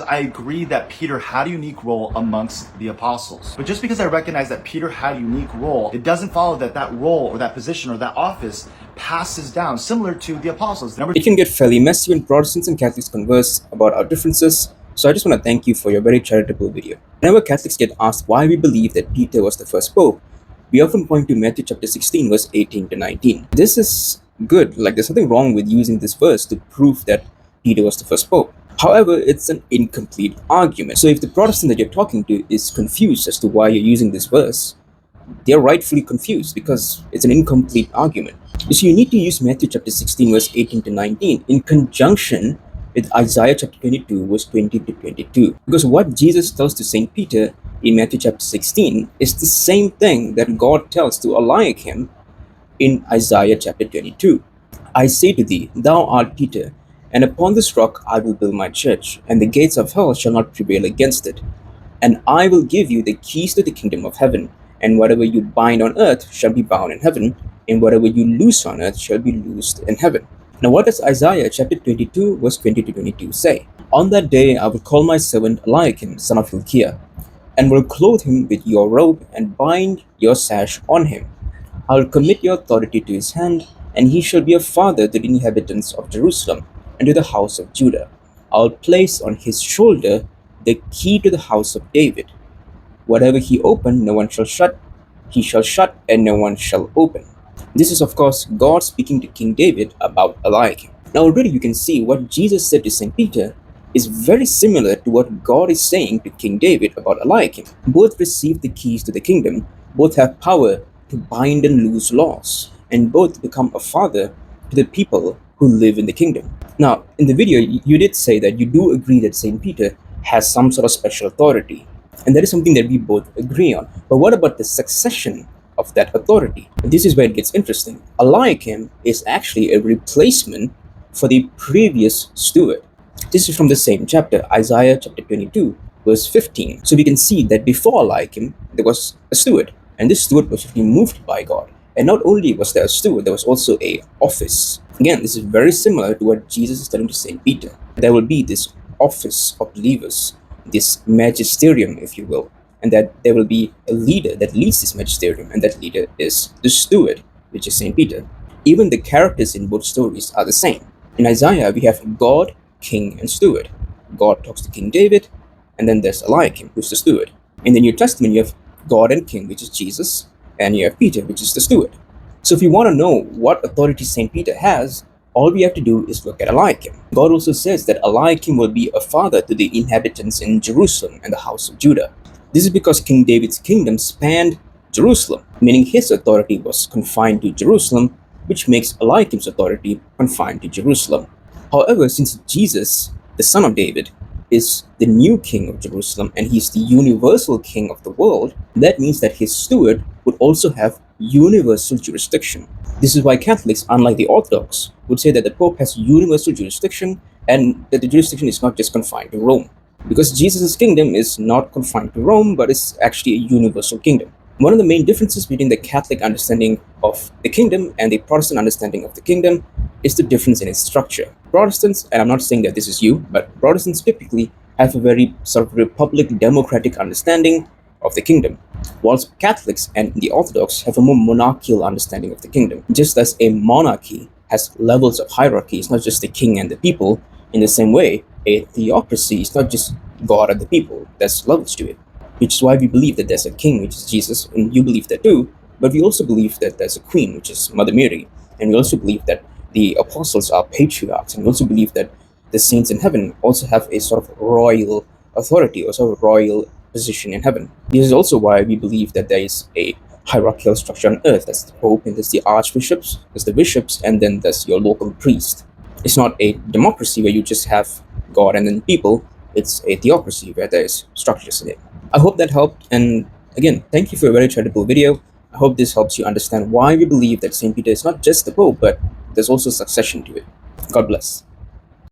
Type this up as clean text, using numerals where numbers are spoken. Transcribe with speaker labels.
Speaker 1: I agree that Peter had a unique role amongst the apostles. But just because I recognize that Peter had a unique role, it doesn't follow that that role or that position or that office passes down similar to the apostles.
Speaker 2: It can get fairly messy when Protestants and Catholics converse about our differences, so I just want to thank you for your very charitable video. Whenever Catholics get asked why we believe that Peter was the first pope, we often point to Matthew chapter 16 verse 18 to 19. This is good, like there's nothing wrong with using this verse to prove that Peter was the first pope. However, it's an incomplete argument. So if the Protestant that you're talking to is confused as to why you're using this verse, they're rightfully confused because it's an incomplete argument. So you need to use Matthew chapter 16 verse 18 to 19 in conjunction with Isaiah chapter 22 verse 20 to 22. Because what Jesus tells to Saint Peter in Matthew chapter 16 is the same thing that God tells to Eliakim in Isaiah chapter 22. I say to thee, thou art Peter, and upon this rock I will build my church, and the gates of hell shall not prevail against it. And I will give you the keys to the kingdom of heaven, and whatever you bind on earth shall be bound in heaven, and whatever you loose on earth shall be loosed in heaven. Now what does Isaiah chapter 22 verse 20 to 22 say? On that day I will call my servant Eliakim, son of Hilkiah, and will clothe him with your robe, and bind your sash on him. I will commit your authority to his hand, and he shall be a father to the inhabitants of Jerusalem, and to the house of Judah. I will place on his shoulder the key to the house of David. Whatever he opened, no one shall shut. He shall shut, and no one shall open. This is, of course, God speaking to King David about Eliakim. Now already you can see what Jesus said to St. Peter is very similar to what God is saying to King David about Eliakim. Both receive the keys to the kingdom, both have power to bind and loose laws, and both become a father to the people who live in the kingdom. Now, in the video, you did say that you do agree that St. Peter has some sort of special authority, and that is something that we both agree on. But what about the succession of that authority? And this is where it gets interesting. Eliakim is actually a replacement for the previous steward. This is from the same chapter, Isaiah chapter 22, verse 15. So we can see that before Eliakim, there was a steward, and this steward was removed by God. And not only was there a steward, there was also a office. Again, this is very similar to what Jesus is telling to St. Peter. There will be this office of believers, this magisterium, if you will, and that there will be a leader that leads this magisterium, and that leader is the steward, which is St. Peter. Even the characters in both stories are the same. In Isaiah, we have God, king, and steward. God talks to King David, and then there's Eliakim, who's the steward. In the New Testament, you have God and king, which is Jesus, and you have Peter, which is the steward. So if you want to know what authority St. Peter has, all we have to do is look at Eliakim. God also says that Eliakim will be a father to the inhabitants in Jerusalem and the house of Judah. This is because King David's kingdom spanned Jerusalem, meaning his authority was confined to Jerusalem, which makes Eliakim's authority confined to Jerusalem. However, since Jesus, the son of David, is the new king of Jerusalem and he's the universal king of the world, that means that his steward would also have universal jurisdiction. This is why Catholics, unlike the Orthodox, would say that the Pope has universal jurisdiction and that the jurisdiction is not just confined to Rome. Because Jesus' kingdom is not confined to Rome, but is actually a universal kingdom. One of the main differences between the Catholic understanding of the kingdom and the Protestant understanding of the kingdom is the difference in its structure. Protestants, and I'm not saying that this is you, but Protestants typically have a very sort of republic, democratic understanding of the kingdom, whilst Catholics and the Orthodox have a more monarchical understanding of the kingdom. Just as a monarchy has levels of hierarchy, it's not just the king and the people, in the same way, a theocracy is not just God and the people, there's levels to it. Which is why we believe that there's a king, which is Jesus, and you believe that too, but we also believe that there's a queen, which is Mother Mary, and we also believe that the apostles are patriarchs, and we also believe that the saints in heaven also have a sort of royal authority or sort of royal position in heaven. This is also why we believe that there is a hierarchical structure on earth. There's the Pope, and there's the archbishops, there's the bishops, and then there's your local priest. It's not a democracy where you just have God and then people. It's a theocracy where there's structures in it. I hope that helped, and again, thank you for a very charitable video. I hope this helps you understand why we believe that St. Peter is not just the Pope, but there's also succession to it. God bless.